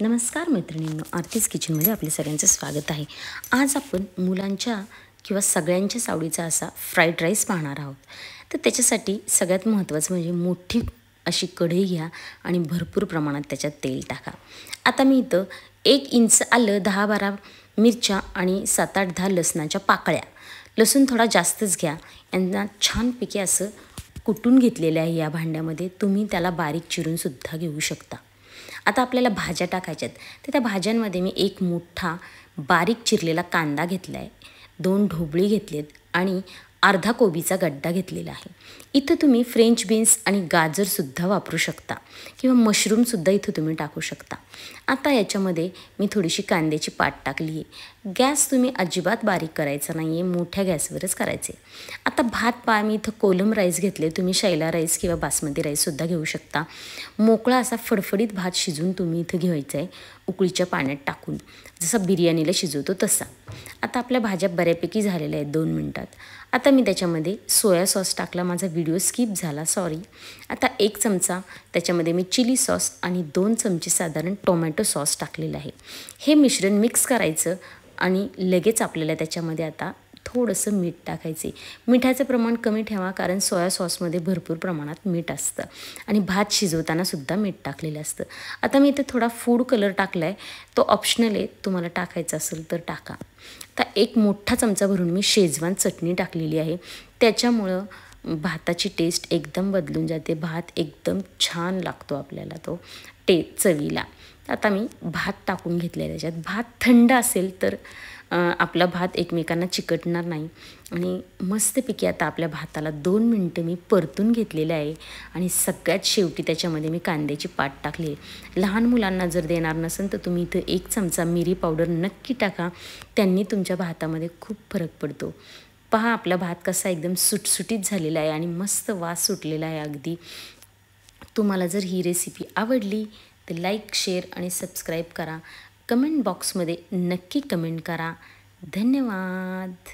नमस्कार मैत्रिणींनो, आरतीज किचनमध्ये आपले सगळ्यांचं स्वागत आहे। आज आपण मुलांच्या किंवा सगळ्यांच्याच आवडीचा असा फ्राईड राईस पाहणार आहोत। तर त्याच्यासाठी सगळ्यात महत्त्वाचं म्हणजे मोठी अशी कढई घ्या आणि भरपूर प्रमाणात त्याच्यात तेल टाका। आता मी इथं 1 इंच आलं, 10-12 मिरच्या आणि 7-8-10 लसणाच्या पाकळ्या, लसूण थोडा जास्तच घ्या, यांना छानपैकी असं कुटून घेतलेलं आहे। या भांड्यामध्ये तुम्ही त्याला बारीक चिरून सुद्धा घेऊ शकता। आता आपल्याला भाज्या टाकायच्यात, तर त्या भाज्यांमध्ये मी एक मोठा बारीक चिरलेला कांदा घेतला आहे, 2 ढोबळी घेतलेत आणि अर्धा कोबीचा गड्डा घेतलेला आहे। इथं तुम्ही फ्रेंच बीन्स आणि गाजरसुद्धा वापरू शकता किंवा मशरूमसुद्धा इथं तुम्ही टाकू शकता। आता याच्यामध्ये मी थोडीशी कांद्याची पात टाकली आहे। गॅस तुम्ही अजिबात बारीक करायचा नाही आहे, मोठ्या गॅसवरच करायचे। आता भात मी इथं कोलम राईस घेतले, तुम्ही शैला राईस किंवा बासमती राईससुद्धा घेऊ शकता। मोकळा असा फडफडीत भात शिजवून तुम्ही इथं घ्यायचा आहे, उकळीच्या पाण्यात टाकून, जसं बिर्याणीला शिजवतो तसा। आता आपल्या भाज्या बऱ्यापैकी झालेल्या आहेत 2 मिनटात। आता मी त्याच्यामध्ये सोया सॉस टाकला, माझा व्हिडिओ स्किप झाला, सॉरी। आता 1 चमचा त्याच्यामध्ये मी चिली सॉस आणि 2 चमचे साधारण टोमॅटो सॉस टाकलेलं आहे। हे मिश्रण मिक्स करायचं आणि लगेच आपल्याला त्याच्यामध्ये आता थोडंसं मीठ टाकायचे। मिठाचं प्रमाण कमी ठेवा, कारण सोया सॉसमध्ये भरपूर प्रमाणात मीठ असतं आणि भात शिजवताना सुद्धा मीठ टाकलेलं असतं। आता मी इथे थोडा फूड कलर टाकला आहे, तो ऑप्शनल आहे, तुम्हाला टाकायचा असेल तर टाका। आता 1 मोठा चमचा भरून मी शेजवान चटणी टाकलेली आहे, त्याच्यामुळं भाताची टेस्ट एकदम बदलून जाते, भात एकदम छान लागतो आपल्याला तो चवीला। आता मी भात टाकून घेतला आहे त्याच्यात। भात थंड असेल तर आपला भात एकमेकांना चिकटणार नाही आणि मस्तपैकी आता आपल्या भाताला 2 मिनटं मी परतून घेतलेलं आहे आणि सगळ्यात शेवटी त्याच्यामध्ये मी कांद्याची पात टाकली आहे। लहान मुलांना जर देणार नसेल तर तुम्ही इथं 1 चमचा मिरी पावडर नक्की टाका, त्यांनी तुमच्या भातामध्ये खूप फरक पडतो। पहा आपला भात कसा एकदम सुटसुटीत झालेला आहे आणि मस्त वास सुटलेला आहे अगदी। तुम्हाला जर ही रेसिपी आवडली तर लाईक, शेअर आणि सबस्क्राईब करा। कमेंट बॉक्समध्ये नक्की कमेंट करा। धन्यवाद।